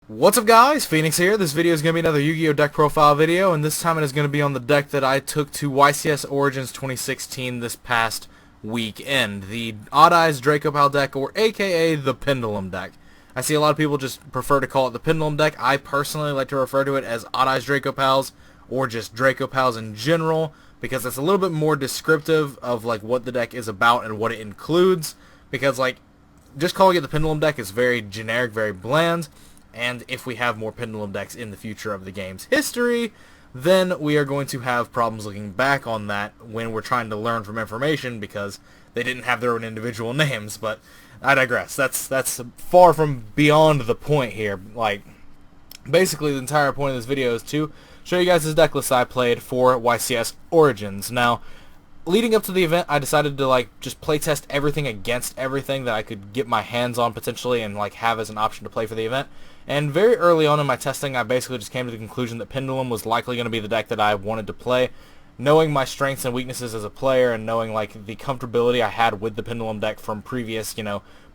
What's up guys, Phoenix here. This video is going to be another Yu-Gi-Oh! Deck profile video, and this time it is going to be on the deck that I took to YCS Origins 2016 this past weekend. The Odd Eyes Draco-Pal deck, or aka the Pendulum deck. I see a lot of people just prefer to call it the Pendulum deck. I personally like to refer to it as Odd Eyes Draco-Pals, or just Draco-Pals in general, because it's a little bit more descriptive of like what the deck is about and what it includes, because like just calling it the Pendulum deck is very generic, very bland. And if we have more Pendulum decks in the future of the game's history, then we are going to have problems looking back on that when we're trying to learn from information because they didn't have their own individual names. But I digress. That's far from beyond the point here. Like, basically the entire point of this video is to show you guys this deck list I played for YCS Origins. Now, leading up to the event, I decided to like just playtest everything against everything that I could get my hands on potentially and like have as an option to play for the event. And very early on in my testing, I basically just came to the conclusion that Pendulum was likely going to be the deck that I wanted to play. Knowing my strengths and weaknesses as a player and knowing like the comfortability I had with the Pendulum deck from previous,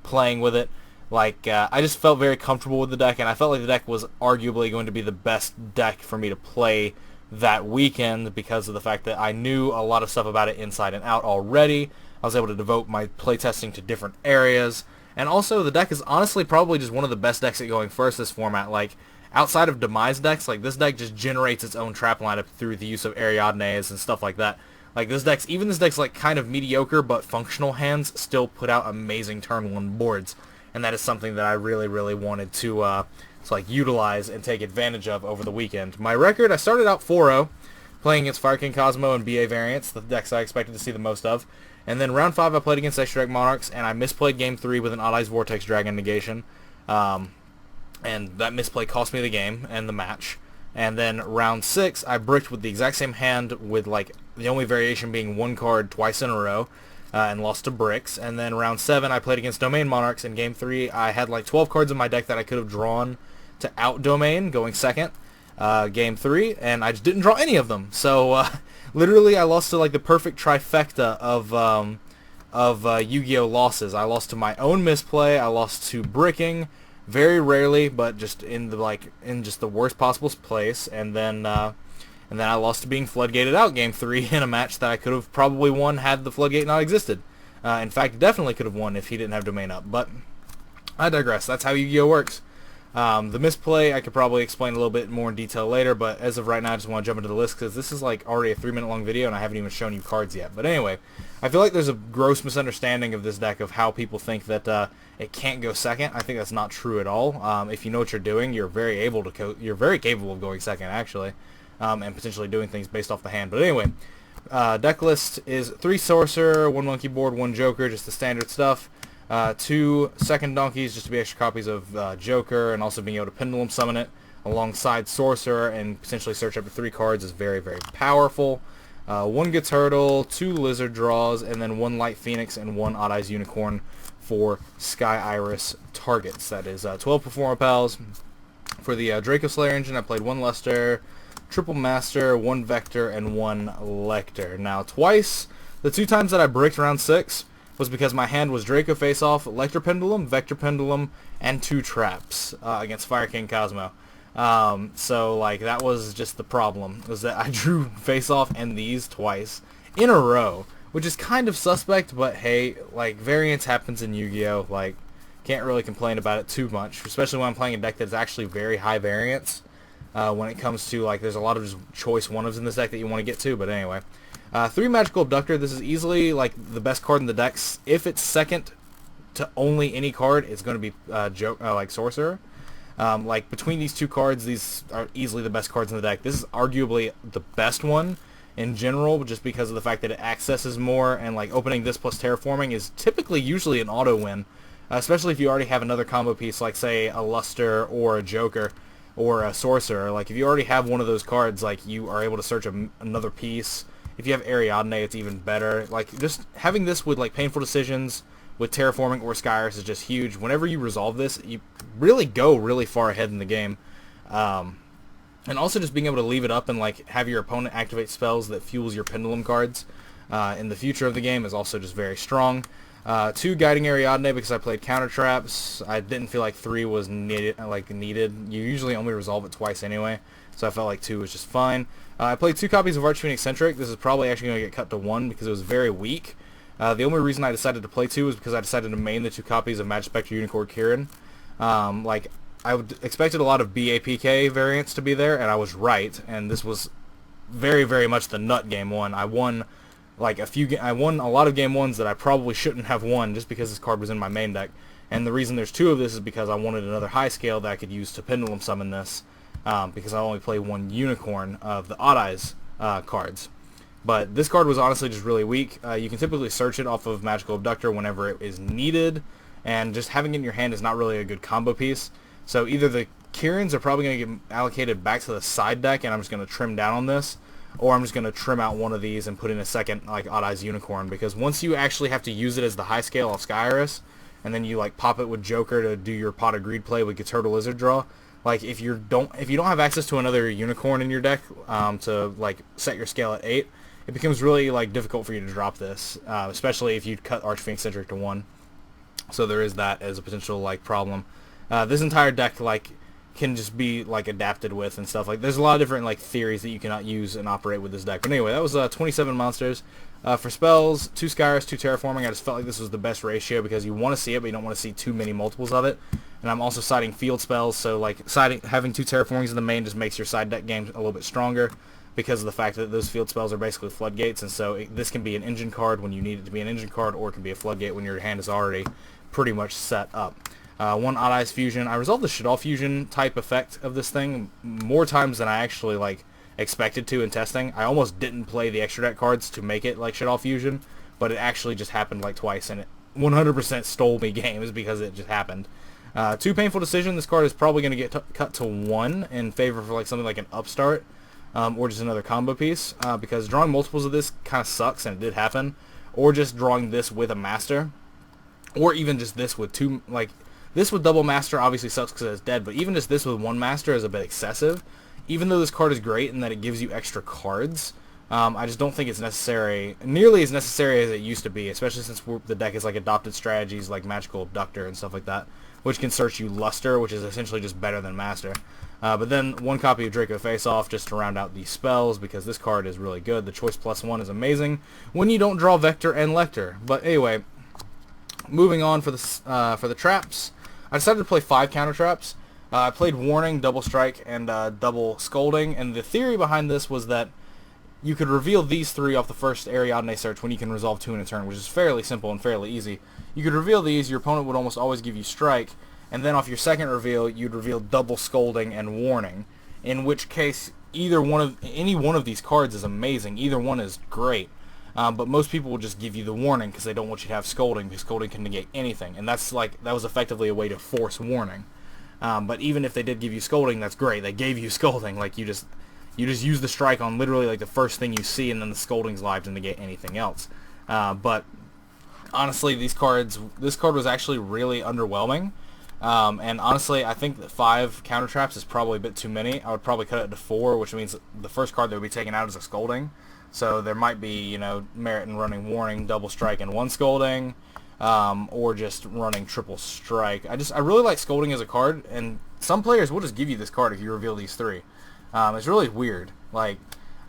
playing with it, like I just felt very comfortable with the deck, and I felt like the deck was arguably going to be the best deck for me to play that weekend because of the fact that I knew a lot of stuff about it inside and out already. I was able to devote my playtesting to different areas, and also the deck is honestly probably just one of the best decks at going first this format. Like, outside of Demise decks, like this deck just generates its own trap lineup through the use of Ariadnes and stuff like that. Like this deck's like kind of mediocre, but functional hands still put out amazing turn 1 boards, and that is something that I really wanted to like utilize and take advantage of over the weekend. My record, I started out 4-0, playing against Fire King Cosmo and BA variants, the decks I expected to see the most of. And then round 5 I played against SHVI Monarchs, and I misplayed game 3 with an Odd Eyes Vortex Dragon negation. And that misplay cost me the game and the match. And then round 6 I bricked with the exact same hand, with like the only variation being 1 card twice in a row, and lost to bricks. And then round 7 I played against Domain Monarchs. In game 3 I had like 12 cards in my deck that I could have drawn to out Domain, going second, game 3, and I just didn't draw any of them. So literally I lost to like the perfect trifecta of Yu-Gi-Oh losses. I lost to my own misplay, I lost to bricking, very rarely, but just in the worst possible place, and then I lost to being floodgated out game 3 in a match that I could have probably won had the floodgate not existed. In fact, definitely could have won if he didn't have Domain up, but I digress. That's how Yu-Gi-Oh works. The misplay I could probably explain a little bit more in detail later, but as of right now I just want to jump into the list because this is like already a 3-minute long video and I haven't even shown you cards yet. But anyway, I feel like there's a gross misunderstanding of this deck of how people think that it can't go second. I think that's not true at all. If you know what you're doing, you're very capable of going second actually, and potentially doing things based off the hand. But anyway, deck list is 3 Sorcerer, 1 Monkey Board, 1 Joker, just the standard stuff. 2 second donkeys just to be extra copies of Joker, and also being able to Pendulum summon it alongside Sorcerer and potentially search up to 3 cards is very powerful. 1 Gets Turtle, 2 Lizard Draws, and then 1 Light Phoenix and 1 Odd Eyes Unicorn for Sky Iris targets. That is 12 Performer Pals. For the Draco Slayer engine, I played 1 Luster, Triple Master, 1 Vector, and 1 Lecter. Now twice, the 2 times that I bricked round 6, was because my hand was Draco Face-Off, Lecter Pendulum, Vector Pendulum, and 2 traps against Fire King Cosmo. So like that was just the problem, was that I drew Face-Off and these twice in a row, which is kind of suspect, but hey, like variance happens in Yu-Gi-Oh! Like, can't really complain about it too much, especially when I'm playing a deck that's actually very high variance. When it comes to like, there's a lot of just choice 1-ofs in this deck that you want to get to, but anyway. 3 Magical Abductor, this is easily like the best card in the decks. If it's second to only any card, it's going to be like Sorcerer. Like between these 2 cards, these are easily the best cards in the deck. This is arguably the best one in general, just because of the fact that it accesses more, and like opening this plus Terraforming is typically usually an auto win, especially if you already have another combo piece like say a Luster or a Joker or a Sorcerer. Like if you already have one of those cards, like you are able to search another piece. If you have Ariadne, it's even better. Like, just having this with like Painful Decisions, with Terraforming or Sky Iris is just huge. Whenever you resolve this, you really go really far ahead in the game. And also just being able to leave it up and like have your opponent activate spells that fuels your Pendulum cards in the future of the game is also just very strong. 2 Guiding Ariadne because I played counter traps. I didn't feel like 3 was needed. You usually only resolve it twice anyway, so I felt like 2 was just fine. I played 2 copies of Arch Phoenix Centric. This is probably actually going to get cut to 1 because it was very weak. The only reason I decided to play 2 was because I decided to main the 2 copies of Magispectre Unicorn Kieran. I expected a lot of BAPK variants to be there, and I was right, and this was very, very much the nut game 1. I won I won a lot of game 1s that I probably shouldn't have won just because this card was in my main deck. And the reason there's 2 of this is because I wanted another high scale that I could use to Pendulum Summon this, because I only play 1 Unicorn of the Odd Eyes cards. But this card was honestly just really weak. You can typically search it off of Magical Abductor whenever it is needed, and just having it in your hand is not really a good combo piece. So either the Kierans are probably going to get allocated back to the side deck, and I'm just going to trim down on this, or I'm just going to trim out one of these and put in a second Odd Eyes Unicorn, because once you actually have to use it as the high scale of Sky Iris, and then you pop it with Joker to do your Pot of Greed play with your Turtle Lizard draw, if you don't have access to another Unicorn in your deck to set your scale at 8, it becomes really difficult for you to drop this, especially if you cut Arch Phoenix Centric to 1. So there is that as a potential problem. This entire deck can just be adapted with and stuff. There's a lot of different theories that you cannot use and operate with this deck. But anyway, that was 27 monsters. For spells, 2 Skyris, 2 Terraforming. I just felt like this was the best ratio because you want to see it, but you don't want to see too many multiples of it. And I'm also siding field spells, so having 2 Terraformings in the main just makes your side deck games a little bit stronger because of the fact that those field spells are basically floodgates, and so this can be an engine card when you need it to be an engine card, or it can be a floodgate when your hand is already pretty much set up. 1 Odd Eyes Fusion. I resolved the Shaddoll Fusion type effect of this thing more times than I actually expected to in testing. I almost didn't play the extra deck cards to make it Shaddoll Fusion, but it actually just happened twice, and it 100% stole me games because it just happened. 2 Painful Decision. This card is probably going to get cut to 1 in favor for something like an Upstart, or just another combo piece, because drawing multiples of this kind of sucks, and it did happen, or just drawing this with a Master, or even just this with 2, this with double Master obviously sucks because it's dead, but even just this with 1 Master is a bit excessive. Even though this card is great in that it gives you extra cards, I just don't think it's nearly as necessary as it used to be, especially since the deck is adopted strategies like Magical Abductor and stuff like that, which can search you Luster, which is essentially just better than Master. But then 1 copy of Draco Face-Off just to round out these spells, because this card is really good. The Choice +1 is amazing when you don't draw Vector and Lecter. But anyway, moving on for the traps. I decided to play 5 counter traps. I played Warning, Double Strike, and Double Scolding, and the theory behind this was that you could reveal these 3 off the first Ariadne search when you can resolve 2 in a turn, which is fairly simple and fairly easy. You could reveal these, your opponent would almost always give you Strike, and then off your second reveal, you'd reveal Double Scolding and Warning, in which case any one of these cards is amazing. Either one is great. But most people will just give you the Warning because they don't want you to have Scolding, because Scolding can negate anything, and that was effectively a way to force Warning. But even if they did give you Scolding, that's great. They gave you Scolding. You just use the Strike on literally the first thing you see, and then the Scolding's live to negate anything else. But honestly, this card was actually really underwhelming. And honestly, I think that 5 counter traps is probably a bit too many. I would probably cut it to 4, which means the first card that would be taken out is a Scolding. So there might be, merit in running Warning, Double Strike, and 1 Scolding, or just running Triple Strike. I really like Scolding as a card, and some players will just give you this card if you reveal these 3. It's really weird. I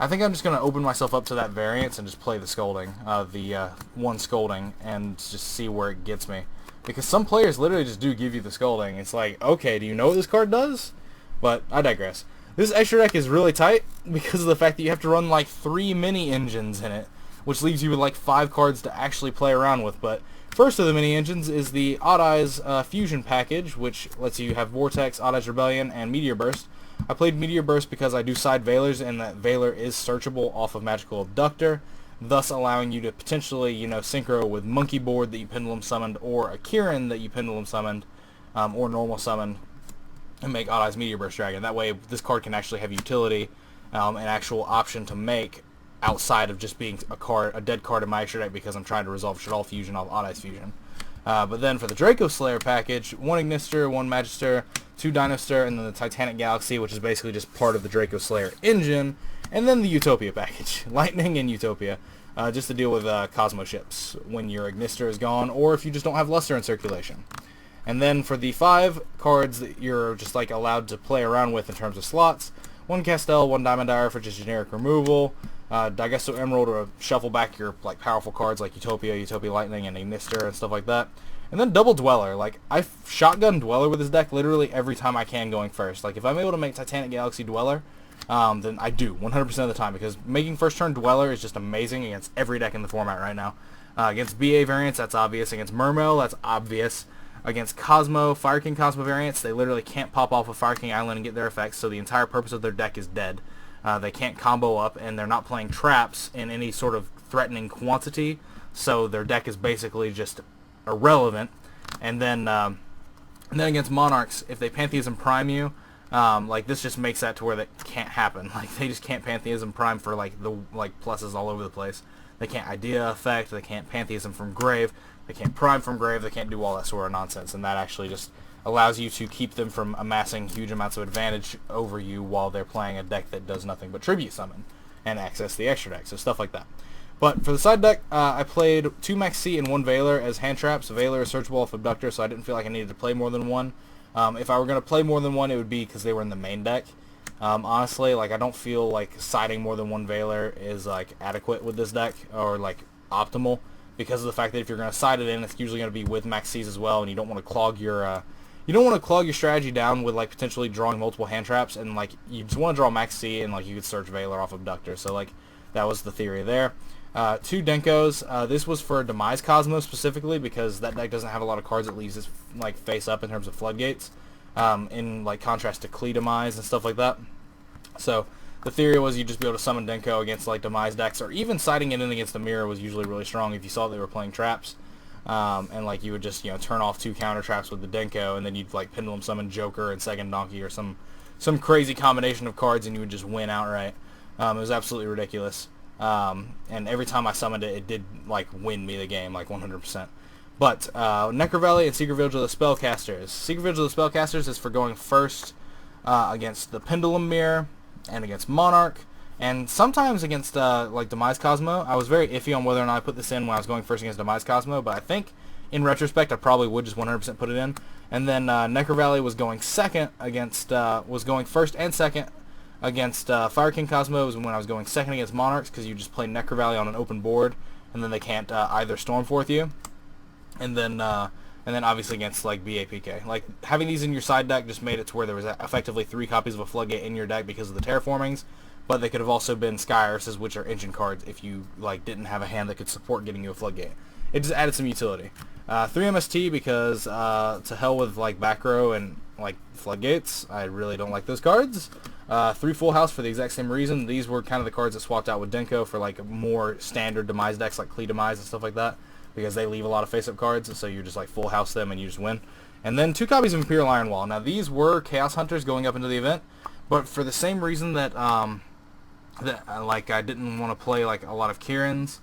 think I'm just going to open myself up to that variance and just play the Scolding, the 1 Scolding, and just see where it gets me. Because some players literally just do give you the Scolding. It's okay, do you know what this card does? But I digress. This extra deck is really tight because of the fact that you have to run 3 mini engines in it, which leaves you with 5 cards to actually play around with. But first of the mini engines is the Odd Eyes Fusion package, which lets you have Vortex, Odd Eyes Rebellion, and Meteor Burst. I played Meteor Burst because I do side Veilers, and that Veiler is searchable off of Magical Abductor, thus allowing you to potentially, synchro with Monkey Board that you Pendulum Summoned, or a Kieran that you Pendulum Summoned, or Normal Summon, and make Odd Eyes Meteor Burst Dragon. That way, this card can actually have utility, an actual option to make outside of just being a dead card in my extra deck because I'm trying to resolve Shaddoll Fusion off Odd Eyes Fusion. But then for the Draco Slayer package, 1 Ignister, 1 Magister, 2 Dinoster, and then the Titanic Galaxy, which is basically just part of the Draco Slayer engine, and then the Utopia package, Lightning and Utopia. just to deal with Cosmo ships when your Ignister is gone, or if you just don't have Luster in circulation. And then for the 5 cards that you're just like allowed to play around with in terms of slots, 1 Castel, 1 Diamond Dire for just generic removal, Digesto Emerald to shuffle back your like powerful cards like Utopia, Utopia Lightning, and Ignister and stuff like that. And then double Dweller. Like, I shotgun Dweller with this deck literally every time I can going first. Like, if I'm able to make Titanic Galaxy Dweller, then I do 100% of the time, because making first turn Dweller is just amazing against every deck in the format right now. Against BA variants, that's obvious. Against Mermail, that's obvious. Against Cosmo, Fire King Cosmo variants, they literally can't pop off a Fire King Island and get their effects, so the entire purpose of their deck is dead. They can't combo up, and they're not playing traps in any sort of threatening quantity, so their deck is basically just irrelevant. And then against Monarchs, if they Pantheism Prime you, like, this just makes that to where that can't happen. Like, they just can't Pantheism Prime for like the pluses all over the place. They can't Idea Effect, they can't Pantheism from Grave, they can't Prime from Grave, they can't do all that sort of nonsense, and that actually just allows you to keep them from amassing huge amounts of advantage over you while they're playing a deck that does nothing but Tribute Summon and access the extra deck, so stuff like that. But for the side deck, I played 2 Max C and 1 Veiler as hand traps. Veiler is searchable off Abductor, so I didn't feel like I needed to play more than one. If I were going to play more than one, it would be because they were in the main deck. Honestly, like, I don't feel like siding more than 1 Veiler is like adequate with this deck, or like optimal, because of the fact that if you're going to side it in, it's usually going to be with Max Cs as well, and you don't want to clog your strategy down with like potentially drawing multiple hand traps, and like you just want to draw Max C and like you could search Veiler off Abductor. So like that was the theory there. 2 Denkos. This was for Demise Cosmo specifically, because that deck doesn't have a lot of cards that leaves its like face up in terms of floodgates, in like contrast to Klee Demise and stuff like that. So the theory was you'd just be able to summon Denko against like Demise decks, or even siding it in against the Mirror was usually really strong if you saw they were playing traps. And like you would just, you know, turn off 2 counter traps with the Denko, and then you'd like Pendulum summon Joker and Second Donkey or some crazy combination of cards, and you would just win outright. It was absolutely ridiculous. And every time I summoned it, it did like win me the game, like 100%. But Necrovalley and Secret Vigil of the Spellcasters. Secret Vigil of the Spellcasters is for going first against the Pendulum Mirror and against Monarch, and sometimes against like Demise Cosmo. I was very iffy on whether or not I put this in when I was going first against Demise Cosmo, but I think in retrospect I probably would just 100% put it in. And then Necrovalley was going first and second against Fire King Cosmo was when I was going second against Monarchs, because you just play Necrovalley on an open board, and then they can't either Stormforth you. And then obviously against like BAPK. Like, having these in your side deck just made it to where there was effectively 3 copies of a Floodgate in your deck because of the terraformings, but they could have also been Sky Irises, which are engine cards, if you like didn't have a hand that could support getting you a Floodgate. It just added some utility. 3 MST because to hell with like back row and like Floodgates. I really don't like those cards. 3 Full House for the exact same reason. These were kind of the cards that swapped out with Denko for like more standard Demise decks like Klee Demise and stuff like that, because they leave a lot of face-up cards, so you just like Full House them and you just win. And then 2 copies of Imperial Iron Wall. Now these were Chaos Hunters going up into the event, but for the same reason that like I didn't want to play like a lot of Kirans,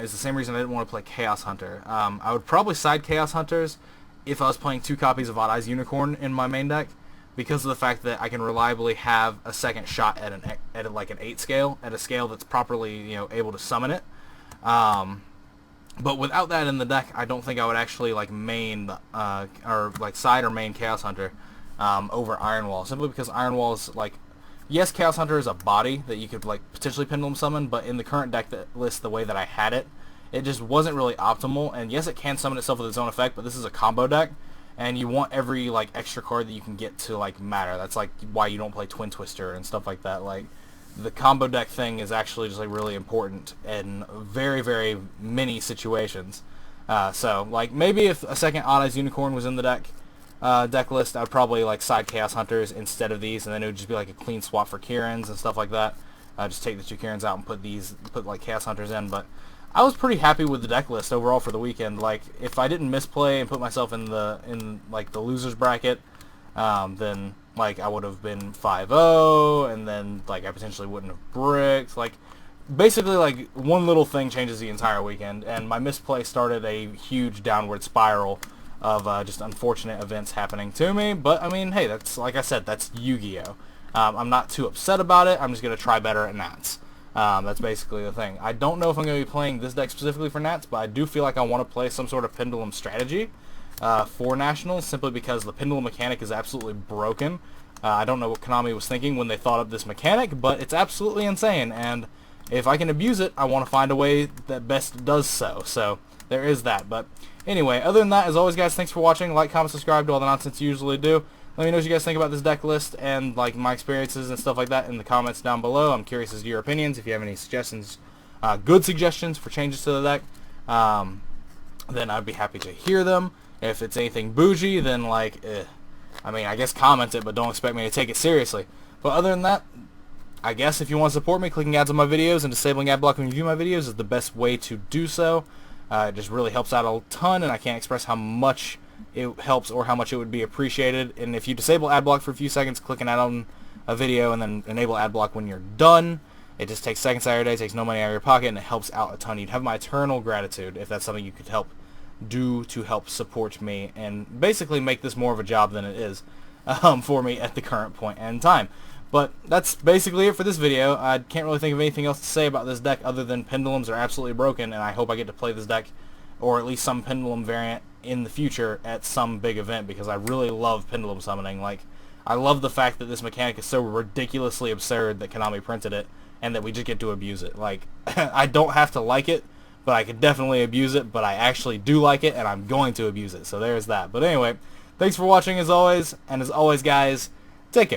is the same reason I didn't want to play Chaos Hunter. I would probably side Chaos Hunters if I was playing 2 copies of Odd Eyes Unicorn in my main deck, because of the fact that I can reliably have a second shot at like an 8 scale, at a scale that's properly, you know, able to summon it. But without that in the deck, I don't think I would actually like main or like side or main Chaos Hunter over Iron Wall, simply because Iron Wall is like, yes, Chaos Hunter is a body that you could like potentially Pendulum summon, but in the current deck list, the way that I had it, it just wasn't really optimal. And yes, it can summon itself with its own effect, but this is a combo deck, and you want every like extra card that you can get to like matter. That's like why you don't play Twin Twister and stuff like that. Like, the combo deck thing is actually just like really important in very, very many situations. So like maybe if a second Odd Eyes Unicorn was in the deck list, I'd probably like side Chaos Hunters instead of these, and then it would just be like a clean swap for Kirans and stuff like that. Just take the 2 Kirans out and put like Chaos Hunters in. But I was pretty happy with the deck list overall for the weekend. Like, if I didn't misplay and put myself in like the losers bracket, then like I would have been 5-0, and then like I potentially wouldn't have bricked. Like, basically like one little thing changes the entire weekend, and my misplay started a huge downward spiral of just unfortunate events happening to me. But I mean, hey, that's, like I said, that's Yu-Gi-Oh! I'm not too upset about it. I'm just gonna try better at Nats. That's basically the thing. I don't know if I'm going to be playing this deck specifically for Nats, but I do feel like I want to play some sort of Pendulum strategy for Nationals, simply because the Pendulum mechanic is absolutely broken. I don't know what Konami was thinking when they thought of this mechanic, but it's absolutely insane, and if I can abuse it, I want to find a way that best does so. So there is that. But anyway, other than that, as always, guys, thanks for watching. Like, comment, subscribe to all the nonsense you usually do. Let me know what you guys think about this deck list and like my experiences and stuff like that in the comments down below. I'm curious as to your opinions. If you have any suggestions, good suggestions for changes to the deck, then I'd be happy to hear them. If it's anything bougie, then like, I mean, I guess comment it, but don't expect me to take it seriously. But other than that, I guess if you want to support me, clicking ads on my videos and disabling ad block when you view my videos is the best way to do so. It just really helps out a ton, and I can't express how much it helps or how much it would be appreciated. And if you disable ad block for a few seconds, click an ad on a video and then enable ad block when you're done, it just takes seconds out of your day, takes no money out of your pocket, and it helps out a ton. You'd have my eternal gratitude if that's something you could help do to help support me and basically make this more of a job than it is for me at the current point in time. But that's basically it for this video. I can't really think of anything else to say about this deck other than Pendulums are absolutely broken, and I hope I get to play this deck, or at least some Pendulum variant, in the future at some big event, because I really love Pendulum summoning. Like, I love the fact that this mechanic is so ridiculously absurd that Konami printed it, and that we just get to abuse it. Like, I don't have to like it, but I could definitely abuse it, but I actually do like it, and I'm going to abuse it. So there's that. But anyway, thanks for watching as always, and as always, guys, take care.